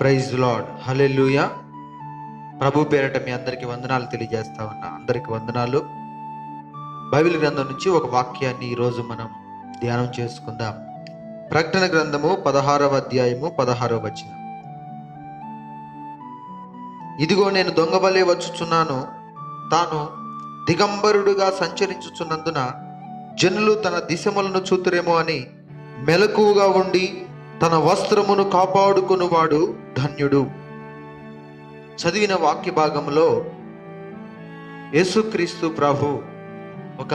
Praise lord, హల్లెలూయా. ప్రభు పేరట మీ అందరికీ వందనాలు తెలియజేస్తా ఉన్నా. అందరికి వందనాలు. బైబిల్ గ్రంథం నుంచి ఒక వాక్యాన్ని ఈరోజు మనం ధ్యానం చేసుకుందాం. ప్రకటన గ్రంథము 16వ అధ్యాయము 16వ వచనం. ఇదిగో నేను దొంగవలే వచ్చుచున్నాను, తాను దిగంబరుడుగా సంచరించుచున్నందున జనులు తన దిశములను చూతురేమో అని మెలకువగా ఉండి తన వస్త్రమును కాపాడుకొనువాడు ధన్యుడు. చదివిన వాక్య భాగంలో యేసుక్రీస్తు ప్రభు ఒక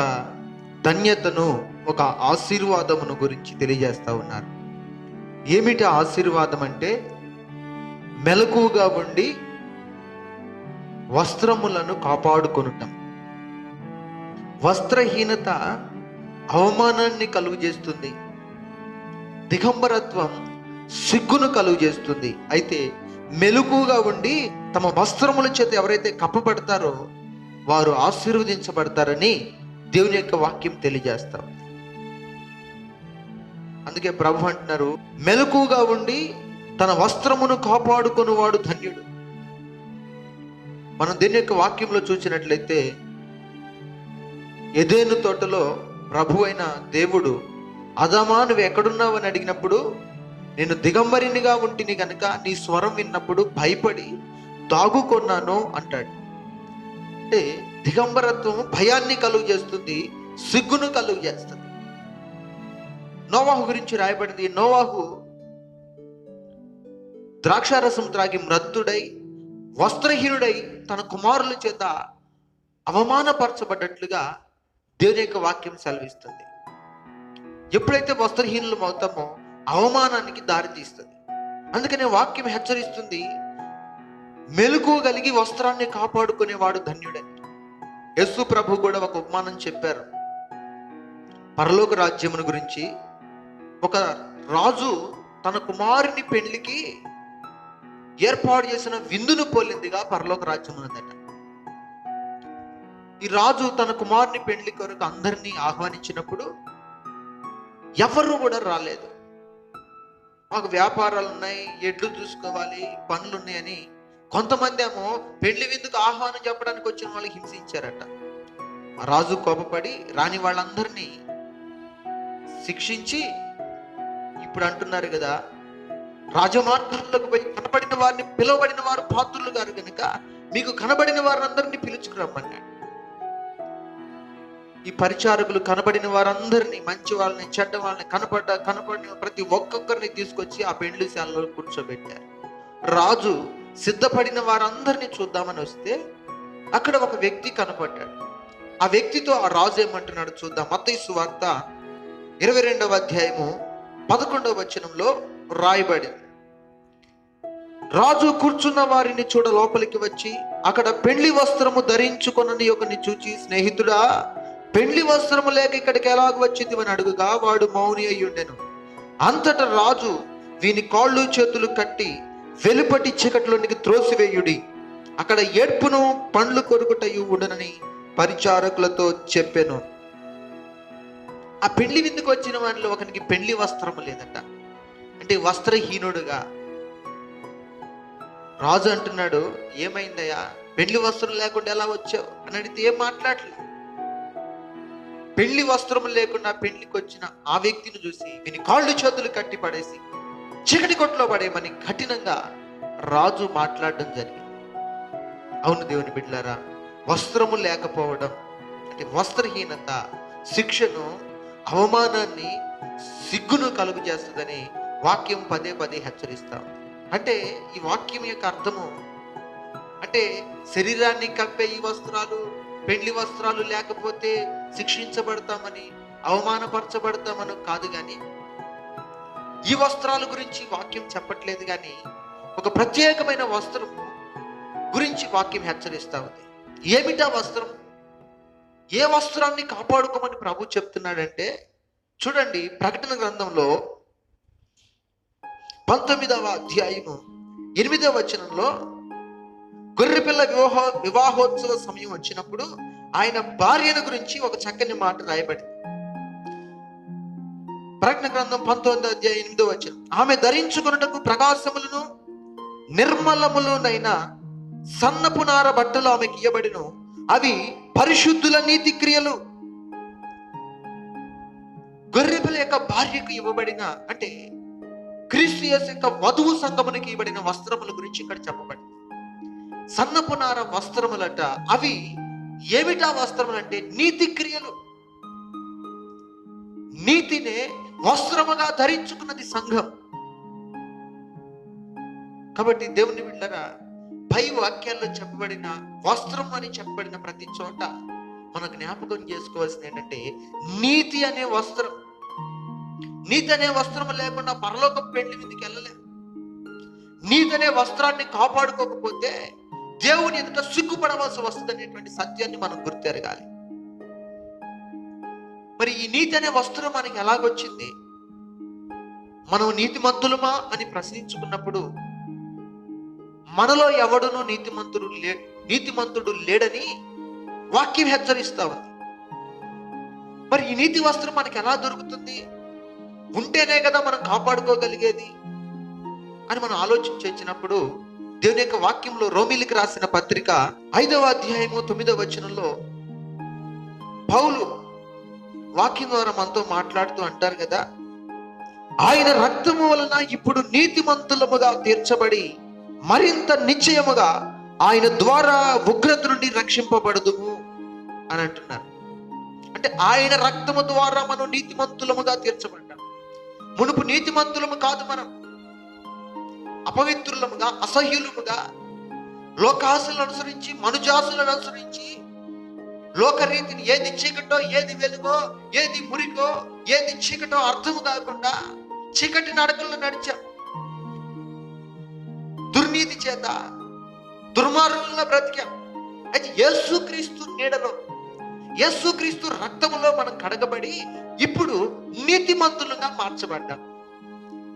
ధన్యతను, ఒక ఆశీర్వాదమును గురించి తెలియజేస్తా ఉన్నారు. ఏమిటి ఆశీర్వాదం అంటే, మెలకువగా ఉండి వస్త్రములను కాపాడుకొనుటం. వస్త్రహీనత అవమానాన్ని కలుగు చేస్తుంది, దిగంబరత్వం సిగ్గును కలుగు చేస్తుంది. అయితే మెలకువగా ఉండి తమ వస్త్రముల చేత ఎవరైతే కప్పబడతారో వారు ఆశీర్వదించబడతారని దేవుని యొక్క వాక్యం తెలియజేస్తాం. అందుకే ప్రభు అంటున్నారు, మెలకువగా ఉండి తన వస్త్రమును కాపాడుకొని వాడు ధన్యుడు. మనం దేవుని యొక్క వాక్యంలో చూసినట్లయితే ఎదెను తోటలో ప్రభు అయిన దేవుడు ఆదామా నువ్వు ఎక్కడున్నావు అని అడిగినప్పుడు, నేను దిగంబరినిగా ఉంటిని కనుక నీ స్వరం విన్నప్పుడు భయపడి దాగుకొన్నాను అంటాడు. అంటే దిగంబరత్వం భయాన్ని కలుగు చేస్తుంది, సిగ్గును కలుగు చేస్తుంది. నోవాహు గురించి రాయబడింది. నోవాహు ద్రాక్షారసం త్రాగి మ్రద్దుడై వస్త్రహీనుడై తన కుమారుల చేత అవమానపరచబడ్డట్లుగా దేవుని యొక్క వాక్యం సెలవిస్తుంది. ఎప్పుడైతే వస్త్రహీనులు అవుతామో అవమానానికి దారి తీస్తుంది. అందుకనే వాక్యం హెచ్చరిస్తుంది, మెలకువ కలిగి వస్త్రాన్ని కాపాడుకునేవాడు ధన్యుడని. యేసు ప్రభు కూడా ఒక ఉపమానం చెప్పారు పరలోక రాజ్యమును గురించి. ఒక రాజు తన కుమారుని పెళ్లికి ఏర్పాటు చేసిన విందును పోలిందిగా పరలోక రాజ్యం ఉన్నదట. ఈ రాజు తన కుమారుని పెళ్లి కొరకు అందరినీ ఆహ్వానించినప్పుడు ఎవరు కూడా రాలేదు. మాకు వ్యాపారాలు ఉన్నాయి, ఎడ్లు చూసుకోవాలి, పనులు ఉన్నాయని కొంతమంది ఏమో పెళ్లి విందుకు ఆహ్వానం చెప్పడానికి వచ్చిన వాళ్ళకి హింసించారట. ఆ రాజు కోపపడి రాని వాళ్ళందరినీ శిక్షించి ఇప్పుడు అంటున్నారు కదా, రాజమార్గంలోకి పోయి కనబడిన వారిని, పిలువబడిన వారు పాత్రులు గారు కనుక మీకు కనబడిన వారందరినీ పిలుచుకురమ్మన్నాడు. ఈ పరిచారకులు కనబడిన వారందరినీ, మంచి వాళ్ళని, చెడ్డ వాళ్ళని, కనపడిన ప్రతి ఒక్కొక్కరిని తీసుకొచ్చి ఆ పెండ్లి శాలలో కూర్చోబెట్టారు. రాజు సిద్ధపడిన వారందరినీ చూద్దామని వస్తే అక్కడ ఒక వ్యక్తి కనపడ్డాడు. ఆ వ్యక్తితో ఆ రాజు ఏమంటున్నాడు చూద్దాం. మత్తయి సువార్త 22వ అధ్యాయము 11వ వచనంలో రాయబడింది. రాజు కూర్చున్న వారిని చూడ లోపలికి వచ్చి అక్కడ పెండ్లి వస్త్రము ధరించుకొనని ఒకరిని చూచి, స్నేహితుడా, పెండ్లి వస్త్రము లేక ఇక్కడికి ఎలాగ వచ్చింది అని అడుగుగా వాడు మౌని అయ్యుండెను. అంతటా రాజు, వీని కాళ్ళు చేతులు కట్టి వెలుపటి చీకటిలోనికి త్రోసివేయుడి, అక్కడ ఏడ్పును పండ్లు కొరుకుటయు ఉండనని పరిచారకులతో చెప్పెను. ఆ పెళ్లి విందుకు వచ్చిన వాడిలో ఒకనికి పెళ్లి వస్త్రము లేదట. అంటే వస్త్రహీనుడుగా రాజు అంటున్నాడు, ఏమైందయ్యా, పెళ్లి వస్త్రం లేకుండా ఎలా వచ్చావు అని అడిగితే ఏం మాట్లాడలేదు. పెళ్లి వస్త్రం లేకుండా పెళ్లికి వచ్చిన ఆ వ్యక్తిని చూసి వీని కాళ్ళు చేతులు కట్టి పడేసి చీకటి కొట్లో పడేయమని కఠినంగా రాజు మాట్లాడడం జరిగింది. అవును దేవుని బిడ్డలారా, వస్త్రము లేకపోవడం అంటే వస్త్రహీనత శిక్షను, అవమానాన్ని, సిగ్గును కలుగు చేస్తుందని వాక్యం పదే పదే హెచ్చరిస్తాం. అంటే ఈ వాక్యం యొక్క అర్థము అంటే శరీరాన్ని కప్పే ఈ వస్త్రాలు, పెళ్లి వస్త్రాలు లేకపోతే శిక్షించబడతామని, అవమానపరచబడతామని కాదు. కానీ ఈ వస్త్రాల గురించి వాక్యం చెప్పట్లేదు. కానీ ఒక ప్రత్యేకమైన వస్త్రం గురించి వాక్యం హెచ్చరిస్తా ఉంది. ఏమిటా వస్త్రం? ఏ వస్త్రాన్ని కాపాడుకోమని ప్రభు చెప్తున్నాడంటే చూడండి, ప్రకటన గ్రంథంలో 19వ అధ్యాయము 8వ వచనంలో గొర్రెపిల్ల వివాహోత్సవ సమయం వచ్చినప్పుడు ఆయన భార్యను గురించి ఒక చక్కని మాట రాయబడింది. ప్రకటన గ్రంథం 19వ అధ్యాయం 8వ వచనం, ఆమె ధరించుకొనుటకు ప్రకాశములను నిర్మలములునైన సన్నపు నార బట్టలు ఆమెకి ఇయ్యబడిను, అవి పరిశుద్ధుల నీతి క్రియలు. గొర్రెపిల్ల యొక్క భార్యకు ఇవ్వబడిన, అంటే క్రీస్తు యేసు యొక్క వధువు సంగమునికి ఇవ్వబడిన వస్త్రముల గురించి ఇక్కడ చెప్పబడింది. సన్నపు నార వస్త్రములట. అవి ఏమిటా వస్త్రములు అంటే నీతి క్రియలు. నీతినే వస్త్రముగా ధరించుకున్నది సంఘం. కాబట్టి దేవుని బిడ్డలారా, పై వాక్యాల్లో చెప్పబడిన వస్త్రం అని చెప్పబడిన ప్రతి చోట మనం జ్ఞాపకం చేసుకోవాల్సింది ఏంటంటే నీతి అనే వస్త్రం. నీతి అనే వస్త్రం లేకుండా పరలోక పెళ్లి మీదకి వెళ్ళలేం. నీతి అనే వస్త్రాన్ని కాపాడుకోకపోతే దేవుని ఎదుట సిగ్గుపడవలసి వస్తుంది అనేటువంటి సత్యాన్ని మనం గుర్తెరగాలి. మరి ఈ నీతి అనే వస్త్రం మనకి ఎలాగొచ్చింది? మనం నీతిమంతులమా అని ప్రశ్నించుకున్నప్పుడు మనలో ఎవడునూ నీతిమంతుడు లేడని వాక్యం హెచ్చరిస్తా ఉంది. మరి ఈ నీతి వస్త్రం మనకి ఎలా దొరుకుతుంది? ఉంటేనే కదా మనం కాపాడుకోగలిగేది అని మనం ఆలోచించినప్పుడు దేవుని యొక్క వాక్యంలో రోమీలికి రాసిన పత్రిక 5వ అధ్యాయము 9వ వచనంలో పౌలు వాక్యం ద్వారా మనతో మాట్లాడుతూ అంటారు కదా, ఆయన రక్తము వలన ఇప్పుడు నీతిమంతులముగా తీర్చబడి మరింత నిశ్చయముగా ఆయన ద్వారా ఉగ్రత నుండి రక్షింపబడదుము అని అంటున్నారు. అంటే ఆయన రక్తము ద్వారా మనం నీతిమంతులముగా తీర్చబడ్డాం. మునుపు నీతిమంతులము కాదు, మనం అపవిత్రులముగా, అసహ్యులముగా, లోకాసులను అనుసరించి, మనుజాసులను అనుసరించి, లోకరీతిని ఏది చీకటో ఏది వెలుగో, ఏది మురికో ఏది చీకటో అర్థము కాకుండా చీకటి నడకల్లో నడిచాం. దుర్నీతి చేత దుర్మార్గంలో బ్రతికాం. అయితే యేసుక్రీస్తు నీడలో, యేసుక్రీస్తు రక్తములో మనం కడగబడి ఇప్పుడు నీతిమంతులుగా మార్చబడ్డాం.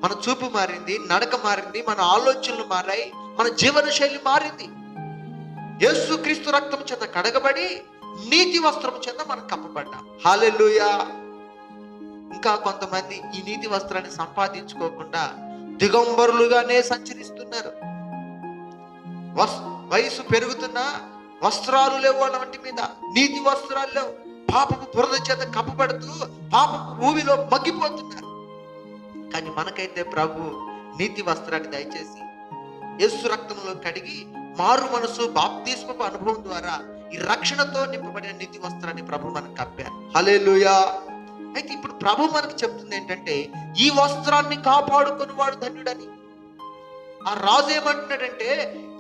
మన చూపు మారింది, నడక మారింది, మన ఆలోచనలు మారాయి, మన జీవన శైలి మారింది. యేసుక్రీస్తు రక్తం చేత కడగబడి నీతి వస్త్రం చేత మనం కప్పబడ్డాం. హల్లెలూయా. ఇంకా కొంతమంది ఈ నీతి వస్త్రాన్ని సంపాదించుకోకుండా దిగంబరులుగానే సంచరిస్తున్నారు. వయసు పెరుగుతున్నా వస్త్రాలు లేవు వాళ్ళ వంటి మీద, నీతి వస్త్రాలు లేవు. పాపపు బురద చేత కప్పబడుతూ పాపపు భూమిలో మగ్గిపోతున్నారు. కానీ మనకైతే ప్రభు నీతి వస్త్రాన్ని దయచేసి యేసు రక్తంలో కడిగి మారు మనసు బాప్తిస్మపు అనుభవం ద్వారా ఈ రక్షణతో నింపబడిన నీతి వస్త్రాన్ని ప్రభు మనకు కప్పారు. హల్లెలూయా. అయితే ఇప్పుడు ప్రభు మనకు చెప్తుంది ఏంటంటే ఈ వస్త్రాన్ని కాపాడుకుని వాడు ధన్యుడని. ఆ రాజు ఏమంటున్నాడంటే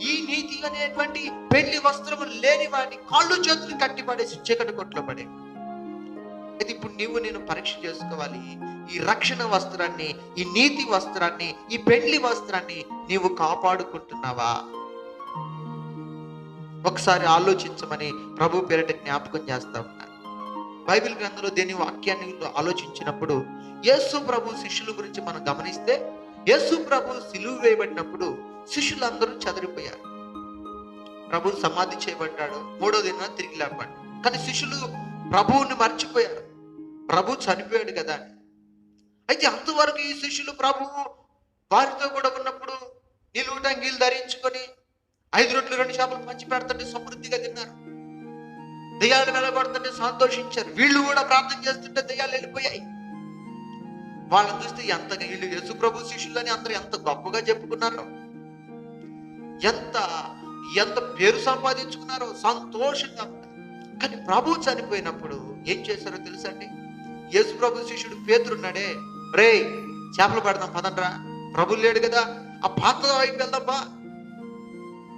ఈ నీతి అనేటువంటి పెళ్లి వస్త్రము లేని వాడిని కాళ్ళు చేతులు కట్టిపడేసి చీకటి కొట్లో పడే. అయితే ఇప్పుడు నీవు నేను పరీక్ష చేసుకోవాలి. ఈ రక్షణ వస్త్రాన్ని, ఈ నీతి వస్త్రాన్ని, ఈ పెళ్లి వస్త్రాన్ని నీవు కాపాడుకుంటున్నావా? ఒకసారి ఆలోచించమని ప్రభు పేరిట జ్ఞాపకం చేస్తా ఉన్నాను. బైబిల్ గ్రంథంలో దేని వాక్యాన్ని ఆలోచించినప్పుడు యేసు ప్రభు శిష్యుల గురించి మనం గమనిస్తే, యేసు ప్రభు సిలువ వేయబడినప్పుడు శిష్యులందరూ చెదిరిపోయారు. ప్రభు సమాధి చేయబడ్డాడు, 3వ దినాన తిరిగి లేపబడ్డాడు. కానీ శిష్యులు ప్రభువుని మర్చిపోయారు. ప్రభు చనిపోయాడు కదా అని. అయితే అంతవరకు ఈ శిష్యులు ప్రభువు వారితో కూడా ఉన్నప్పుడు నిలువుటంగీలు ధరించుకొని 5 రొట్టెలు 2 చేపలు పంచి పెడుతుంటే సమృద్ధిగా తిన్నారు. దెయ్యాలు వెళ్ళగొడుతుంటే సంతోషించారు. వీళ్ళు కూడా ప్రార్థన చేస్తుంటే దెయ్యాలు వెళ్ళిపోయాయి. వాళ్ళని చూస్తే ఎంతగా వీళ్ళు యేసు ప్రభు శిష్యులని అందరూ ఎంత గొప్పగా చెప్పుకున్నారో, ఎంత ఎంత పేరు సంపాదించుకున్నారో, సంతోషంగా ఉన్నారు. కానీ ప్రభు చనిపోయినప్పుడు ఏం చేశారో తెలుసండి? యేసు ప్రభు శిష్యుడు పేతురున్నాడే, రే చేపలు పడదాం పదండ్రా, ప్రభు లేడు కదా, ఆ పాత వైపు వెళ్దాంపా,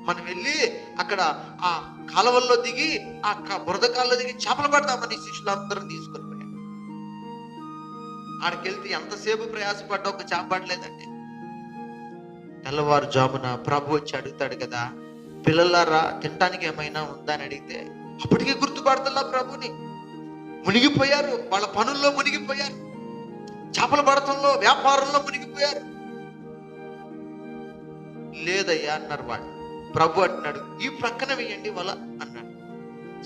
మనం వెళ్ళి అక్కడ ఆ కాలవల్లో దిగి ఆ బురద కాల్లో దిగి చేపలు పడదామని శిష్యులందరం తీసుకొని పోయారు. ఆడికెళ్తే ఎంతసేపు ప్రయాసపడ్డా ఒక చేప పడలేదండి. తెల్లవారుజామున ప్రభు వచ్చి అడుగుతాడు కదా, పిల్లలారా తినటానికి ఏమైనా ఉందా అని అడిగితే అప్పటికే గుర్తుపడతల్లా ప్రభుని. మునిగిపోయారు, వాళ్ళ పనుల్లో మునిగిపోయారు, చేపలు పడటంలో వ్యాపారంలో మునిగిపోయారు. లేదయ్యా అన్నారు వాళ్ళు. ప్రభు అంటున్నాడు, ఈ ప్రక్కన వేయండి వల అన్నాడు.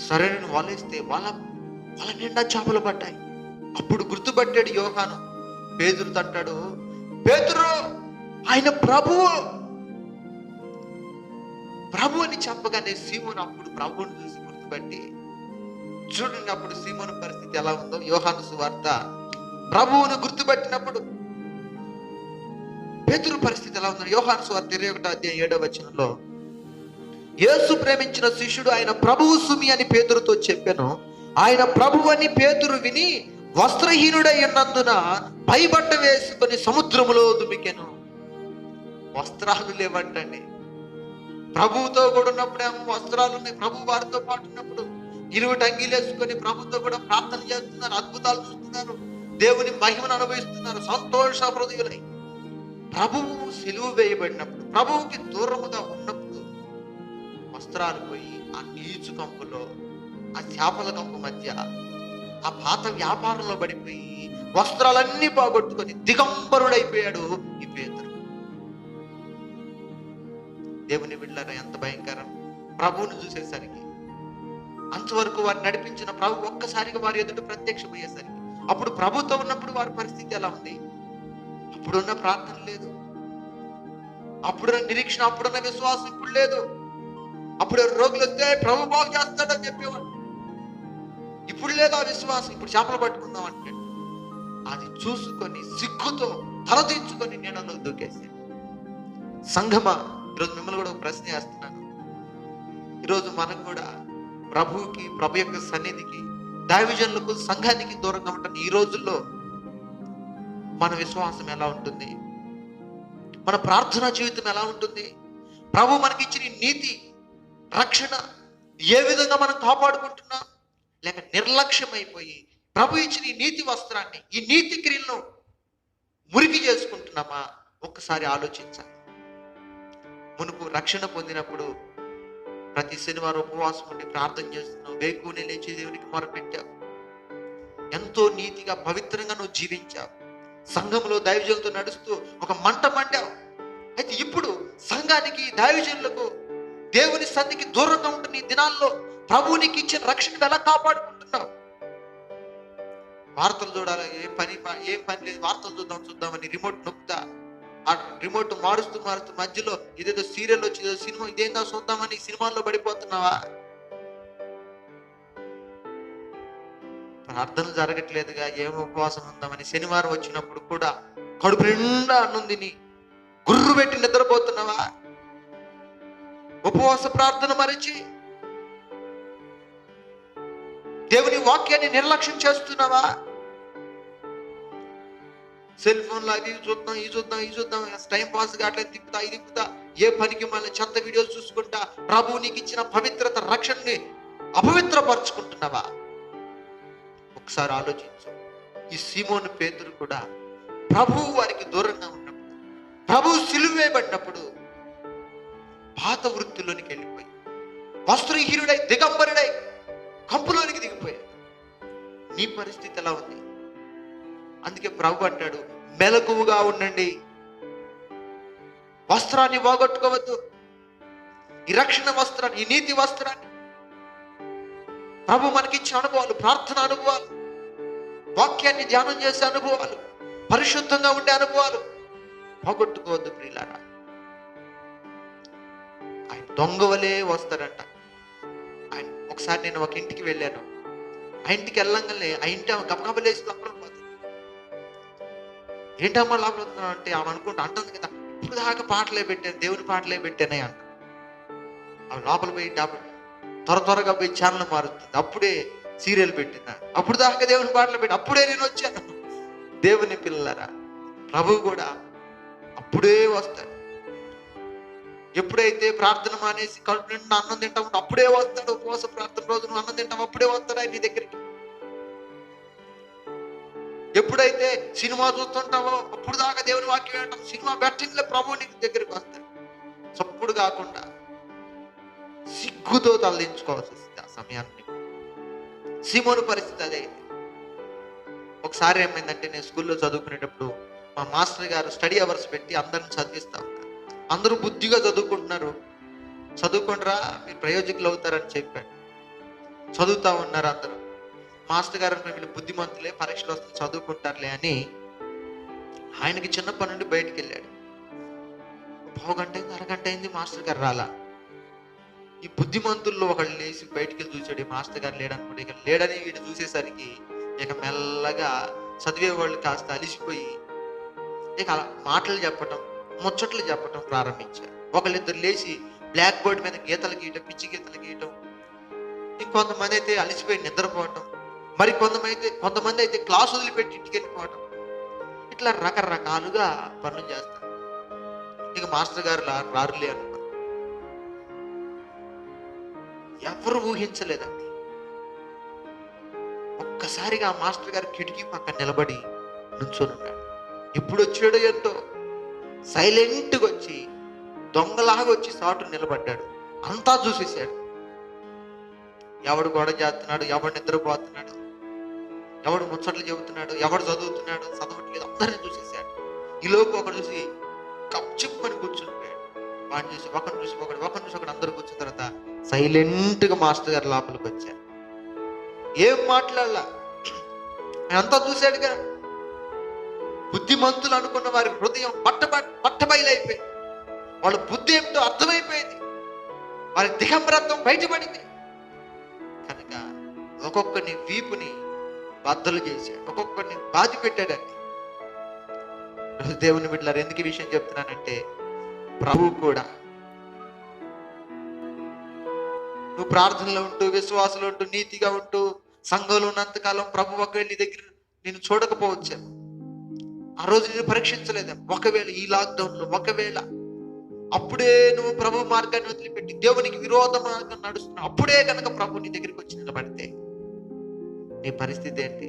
సరే నేను వలేస్తే వాళ్ళ నిండా చేపలు పడ్డాయి. అప్పుడు గుర్తుపట్టాడు యోహాను. పేతురుతో అంటాడు, పేతురు ఆయన ప్రభువు. ప్రభు అని చెప్పగానే సీమోను అప్పుడు ప్రభువుని చూసి గుర్తుపట్టి, చూడండి అప్పుడు సీమోను పరిస్థితి ఎలా ఉందో. యోహాను సువార్త ప్రభువును గుర్తుపట్టినప్పుడు పేతురు పరిస్థితి ఎలా ఉందో. యోహాను సువార్త 21:7 యేసు ప్రేమించిన శిష్యుడు ఆయన ప్రభువు సుమి అని పేతురుతో చెప్పాను. ఆయన ప్రభువు అని పేతురు విని వస్త్రహీనుడై ఉన్నందున పైబట్ట వేసుకొని సముద్రములో దుమికెను. వస్త్రాలు లేవంటండి. ప్రభువుతో కూడా ఉన్నప్పుడేమో వస్త్రాలు ఉన్నాయి. ప్రభు వారితో పాటు ఉన్నప్పుడు ఇరువుటి అంగీలు వేసుకొని ప్రభుతో కూడా ప్రార్థన చేస్తున్నారు, అద్భుతాలు చూస్తున్నారు, దేవుని మహిమను అనుభవిస్తున్నారు, సంతోష హృదయులై. ప్రభువు సిలువ వేయబడినప్పుడు, ప్రభువుకి దూరముగా ఉన్నప్పుడు వస్త్రాలు పోయి ఆ నీచు కంపులో, ఆ చేపల కంపు మధ్య, ఆ పాత వ్యాపారంలో పడిపోయి వస్త్రాలన్నీ పోగొట్టుకొని దిగంబరుడైపోయాడు ఈ పేతురు. దేవుని బిడ్డలారా, ఎంత భయంకరం! ప్రభువుని చూసేసరికి, అంతవరకు వారు నడిపించిన ప్రభు ఒక్కసారిగా వారి ఎదుట ప్రత్యక్షమయ్యేసరికి, అప్పుడు ప్రభుతో ఉన్నప్పుడు వారి పరిస్థితి ఎలా ఉంది? అప్పుడున్న ప్రార్థన లేదు, అప్పుడున్న నిరీక్షణ, అప్పుడున్న విశ్వాసం ఇప్పుడు లేదు. అప్పుడు రోగులు వస్తే ప్రభు బాగు చేస్తాడని చెప్పేవాడు. ఇప్పుడు లేదు ఆ విశ్వాసం. ఇప్పుడు చేపలు పట్టుకుందాం అంటే అది చూసుకొని సిగ్గుతో తలదించుకొని నీళ్ళలో దూకేసాడు. సంఘమా, ఈరోజు మిమ్మల్ని కూడా ఒక ప్రశ్న వేస్తున్నాను. ఈరోజు మనం కూడా ప్రభువుకి, ప్రభు యొక్క సన్నిధికి, దైవజనులకు, సంఘానికి దూరంగా ఉంటాం. ఈ రోజుల్లో మన విశ్వాసం ఎలా ఉంటుంది? మన ప్రార్థనా జీవితం ఎలా ఉంటుంది? ప్రభు మనకిచ్చిన నీతి, రక్షణ ఏ విధంగా మనం కాపాడుకుంటున్నాం? లేక నిర్లక్ష్యం అయిపోయి ప్రభు ఇచ్చిన ఈ నీతి వస్త్రాన్ని, ఈ నీతి క్రియలను మురికి చేసుకుంటున్నామా? ఒక్కసారి ఆలోచించాలి. మునుపు రక్షణ పొందినప్పుడు ప్రతి శనివారం ఉపవాసం ఉండి ప్రార్థన చేస్తున్నావు, వేకువనే లేచి దేవునికి మొరపెట్టావు, ఎంతో నీతిగా పవిత్రంగా నువ్వు జీవించావు, సంఘంలో దైవజనులతో నడుస్తూ ఒక మంట మండావు. అయితే ఇప్పుడు సంఘానికి, దైవజనులకు, దేవుని సన్నిధికి దూరంగా ఉంటున్న ఈ దినాల్లో ప్రభువు నీకు ఇచ్చిన రక్షణ ఎలా కాపాడుకుంటున్నావు? వార్తలు చూడాలి, ఏం పని లేదు, వార్తలు చూద్దామని రిమోట్ నొక్కుతా, ఆ రిమోట్ మారుస్తూ మధ్యలో ఇదేదో సీరియల్ వచ్చి సినిమా, ఇదేందా చూద్దామని సినిమాల్లో పడిపోతున్నావా? ప్రార్థన జరగట్లేదుగా, ఏం ఉపవాసం ఉందామని శనివారం వచ్చినప్పుడు కూడా కడుపు నిండా అన్నం తిని గుర్రు పెట్టి నిద్రపోతున్నావా? ఉపవాస ప్రార్థన మరిచి దేవుని వాక్యాన్ని నిర్లక్ష్యం చేస్తున్నావా? సెల్ ఫోన్లో అవి చూద్దాం, టైం పాస్ కావట్లేదు, తిప్పుతా, ఏ పనికి మళ్ళీ చెత్త వీడియోస్ చూసుకుంటా ప్రభువు నీకు ఇచ్చిన పవిత్రత, రక్షణని అపవిత్రపరుచుకుంటున్నావా? ఒకసారి ఆలోచించు. ఈ సీమోను పేతురు కూడా ప్రభువు వారికి దూరంగా ఉన్నప్పుడు, ప్రభువు సిలువ వేయబడినప్పుడు పాత వృత్తిలోనికి వెళ్ళిపోయి వస్త్రహీనుడై, దిగంబరుడై కంపులోనికి దిగిపోయాడు. నీ పరిస్థితి ఎలా ఉంది? అందుకే ప్రభు అంటాడు, మెలకువగా ఉండండి, వస్త్రాన్ని పోగొట్టుకోవద్దు. ఈ రక్షణ వస్త్రాన్ని, ఈ నీతి వస్త్రాన్ని, ప్రభు మనకిచ్చే అనుభవాలు, ప్రార్థన అనుభవాలు, వాక్యాన్ని ధ్యానం చేసే అనుభవాలు, పరిశుద్ధంగా ఉండే అనుభవాలు పోగొట్టుకోవద్దు ప్రియులారా. ఆయన దొంగ వలే వస్తాడంట. ఆయన ఒకసారి నేను ఒక ఇంటికి వెళ్ళాను. ఆ ఇంటికి వెళ్ళంగానే ఆ ఇంటి ఆమె గబగబలేసి లోపల పోతుంది. ఏంటమ్మా లోపల అంటే ఆమె అనుకుంటా అంటుంది కదా, ఇప్పుడు దాకా పాటలే పెట్టాను, దేవుని పాటలే పెట్టానే అంట. ఆమె లోపల పోయి త్వరగా పోయి ఛానల్ మారుతుంది. అప్పుడే సీరియల్ పెట్టినా, అప్పుడు దాకా దేవుని పాటలు పెట్టి అప్పుడే నేను వచ్చాను. దేవుని పిల్లరా, ప్రభు కూడా అప్పుడే వస్తాడు. ఎప్పుడైతే ప్రార్థన మానేసి కడుపు నిండా అన్నం తింటావు అప్పుడే వస్తాడు. ఉపవాస ప్రార్థన రోజు నువ్వు అన్నం తింటావు అప్పుడే వస్తాడు ఆయన నీ దగ్గరికి. ఎప్పుడైతే సినిమా చూస్తుంటావో అప్పుడు దాకా దేవుని వాక్యం వింటాం, సినిమా బెట్టింగ్లో ప్రభు నీకు దగ్గరికి వస్తాడు. చప్పుడు కాకుండా సిగ్గుతో తలదించుకోవాల్సి వస్తుంది ఆ సమయాన్ని. సీమోను పరిస్థితి అదే. ఒకసారి ఏమైందంటే, నేను స్కూల్లో చదువుకునేటప్పుడు మా మాస్టర్ గారు స్టడీ అవర్స్ పెట్టి అందరిని చదివిస్తా ఉన్నారు. అందరూ బుద్ధిగా చదువుకుంటున్నారు, చదువుకుంటారా మీరు ప్రయోజకులు అవుతారని చెప్పాడు. చదువుతా ఉన్నారు అందరూ. మాస్టర్ గారు వీళ్ళు బుద్ధిమంతులే, పరీక్షలు వస్తే చదువుకుంటారులే అని ఆయనకి చిన్నప్పటి నుండి బయటికి వెళ్ళాడు. పావుగంట అయింది, అరగంట అయింది, మాస్టర్ గారు రాలా. ఈ బుద్ధిమంతుల్లో ఒకళ్ళు లేచి బయటికి వెళ్ళి చూసాడు, ఈ మాస్టర్ గారు లేడనుకోండి. ఇక లేడని వీడు చూసేసరికి ఇక మెల్లగా చదివేవాళ్ళు కాస్త అలిసిపోయి ఇక అలా మాటలు చెప్పటం, ముచ్చట్లు చెప్పటం ప్రారంభించారు. ఒకళ్ళిద్దరు లేచి బ్లాక్ బోర్డ్ మీద గీతలు గీయటం, పిచ్చి గీతలు గీయటం. ఇంకొంతమంది అయితే అలిసిపోయి నిద్రపోవటం, మరి కొంతమంది అయితే క్లాస్ వదిలిపెట్టి ఇంటికి వెళ్ళిపోవటం. ఇట్లా రకరకాలుగా పనులు చేస్తారు. ఇక మాస్టర్ గారు రారులే అనుకున్నారు. ఎవరు ఊహించలేదండి. ఒక్కసారిగా ఆ మాస్టర్ గారు కిటికీ పక్కన నిలబడి నుంచొని ఉన్నాడు. ఎప్పుడు వచ్చాడో ఎంతో సైలెంట్గా వచ్చి దొంగలాగా వచ్చి సాటు నిలబడ్డాడు. అంతా చూసేసాడు. ఎవడు గొడవ చేస్తున్నాడు, ఎవడు నిద్రపోతున్నాడు, ఎవడు ముచ్చట్లు చెబుతున్నాడు, ఎవడు చదువుతున్నాడు, చదవట్లేదు, అందరిని చూసేసాడు. ఈలోపు ఒకడు చూసి కప్చిప్పని కూర్చుంటాడు. వాడిని చూసి ఒకరిని చూసి ఒకడు అందరూ కూర్చున్న తర్వాత సైలెంట్గా మాస్టర్ గారు లోపలికి వచ్చారు. ఏం మాట్లాడలా, అంతా చూశాడుగా. బుద్ధిమంతులు అనుకున్న వారి హృదయం పట్టబయలైపోయింది. వాళ్ళ బుద్ధి ఏమిటో అర్థమైపోయింది. వారి దిగంబరత్వం బయటపడింది. కనుక ఒక్కొక్కరిని వీపుని బద్దలు చేశాడు, ఒక్కొక్కరిని బాధి పెట్టాడండి. దేవుని బిడ్డలారా, ఎందుకు ఈ విషయం చెప్తున్నానంటే, ప్రభువు కూడా నువ్వు ప్రార్థనలో ఉంటూ, విశ్వాసంలో ఉంటూ, నీతిగా ఉంటూ, సంఘంలో ఉన్నంతకాలం ప్రభు ఒకవేళ నీ దగ్గర నేను చూడకపోవచ్చాను. ఆ రోజు నేను పరీక్షించలేదు. ఒకవేళ ఈ లాక్డౌన్లో ఒకవేళ అప్పుడే నువ్వు ప్రభు మార్గాన్ని వదిలిపెట్టి దేవునికి విరోధ మార్గం నడుస్తున్నావు, అప్పుడే కనుక ప్రభు నీ దగ్గరికి వచ్చి నిలబడితే నీ పరిస్థితి ఏంటి?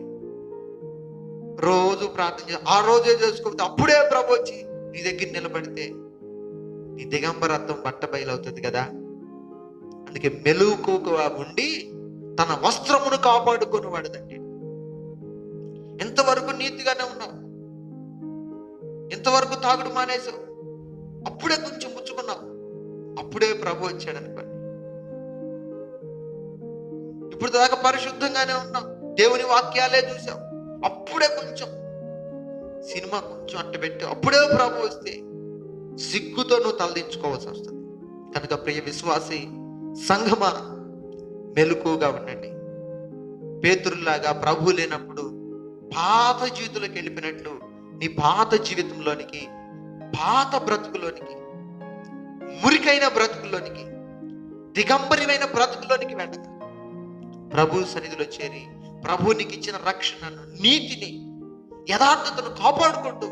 రోజు ప్రార్థన చేసి ఆ రోజే చేసుకోకపోతే అప్పుడే ప్రభు వచ్చి నీ దగ్గర నిలబడితే నీ దిగంబరత్వం బట్టబయలవుతుంది కదా. అందుకే మెలకువగా ఉండి తన వస్త్రమును కాపాడుకునేవాడుదండి. ఎంతవరకు నీతిగానే ఉన్నావు, ఎంతవరకు తాగుడు మానేసావు, అప్పుడే కొంచెం ముచ్చుకున్నావు, అప్పుడే ప్రభు వచ్చాడు అనుకోండి. ఇప్పుడు దాకా పరిశుద్ధంగానే ఉన్నావు, దేవుని వాక్యాలే చూసావు, అప్పుడే కొంచెం సినిమా కొంచెం అట్టబెట్టి అప్పుడే ప్రభు వస్తే సిగ్గుతో నువ్వు తలదించుకోవాల్సి వస్తుంది. కనుక ప్రియ విశ్వాసి సంఘమా, మెలకువగా ఉండండి. పేతురులాగా ప్రభు లేనప్పుడు పాత జీవితంలోకి వెళ్ళిపోయినట్లు నీ పాత జీవితంలోనికి, పాత బ్రతుకులోనికి, మురికైన బ్రతుకులోనికి, దిగంబరమైన బ్రతుకులోనికి వెళ్ళక ప్రభు సన్నిధిలో చేరి ప్రభు నీకు ఇచ్చిన రక్షణను, నీతిని, యథార్థతను కాపాడుకుంటూ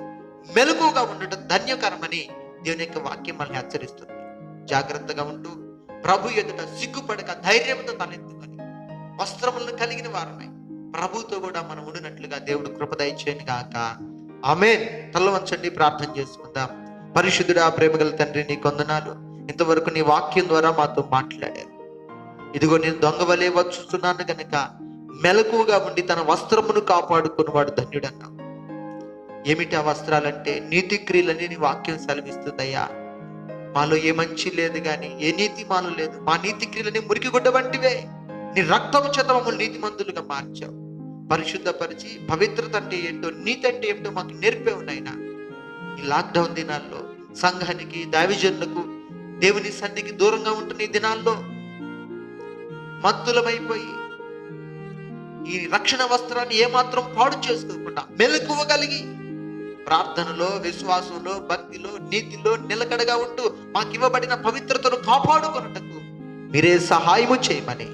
మెలకువగా ఉండటం ధన్యకరమని దేవుని యొక్క వాక్యం మనల్ని హెచ్చరిస్తుంది. జాగ్రత్తగా ఉంటూ ప్రభు ఎదుట సిగ్గుపడక ధైర్యంతో తలెత్తుకొని వస్త్రములను కలిగిన వారమై ప్రభుతో కూడా మనం ఉండినట్లుగా దేవుడు కృప దయచేయను గాక. ఆమేన్. తల వంచండి, ప్రార్థన చేసుకుందాం. పరిశుద్ధుడా, ప్రేమగల తండ్రి, నీ కొందనాలు. ఇంతవరకు నీ వాక్యం ద్వారా మాతో మాట్లాడారు. ఇదిగో నేను దొంగ వలె వచ్చుతున్నాను కనుక మెలకువగా ఉండి తన వస్త్రమును కాపాడుకున్నవాడు ధన్యుడన్నావు. ఏమిటి ఆ వస్త్రాలంటే? నీతి క్రియలని నీ వాక్యం సెలవిస్తుందయ్యా. మాలో ఏ మంచి లేదు కానీ ఏ నీతి మాలో లేదు. మా నీతి క్రియలని మురికి గుడ్డ వంటివే. నీ రక్తము చేత మమ్మల్ని నీతిమంతులుగా మార్చావు, పరిశుద్ధపరిచి పవిత్రత అంటే ఏంటో, నీతి అంటే ఏంటో మాకు నేర్పేవు నాయనా. ఈ లాక్డౌన్ దినాల్లో సంఘానికి, దైవజనులకు, దేవుని సన్నిధికి దూరంగా ఉంటున్న ఈ దినాల్లో మత్తులమైపోయి ఈ రక్షణ వస్త్రాన్ని ఏమాత్రం పాడు చేసుకోకుండా మెలకువగలిగి ప్రార్థనలో, విశ్వాసంలో, భక్తిలో, నీతిలో నిలకడగా ఉంటూ మాకు ఇవ్వబడిన పవిత్రతను కాపాడుకొనుటకు మీరే సహాయము చేయమని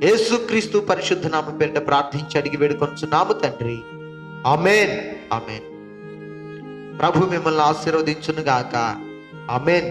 యేసుక్రీస్తు పరిశుద్ధ నామం పేరిట ప్రార్థించి అడిగి వేడుకొనుచున్నాము తండ్రి. ఆమేన్, ఆమేన్. ప్రభు మిమ్మల్ని ఆశీర్వదించును గాక. ఆమేన్.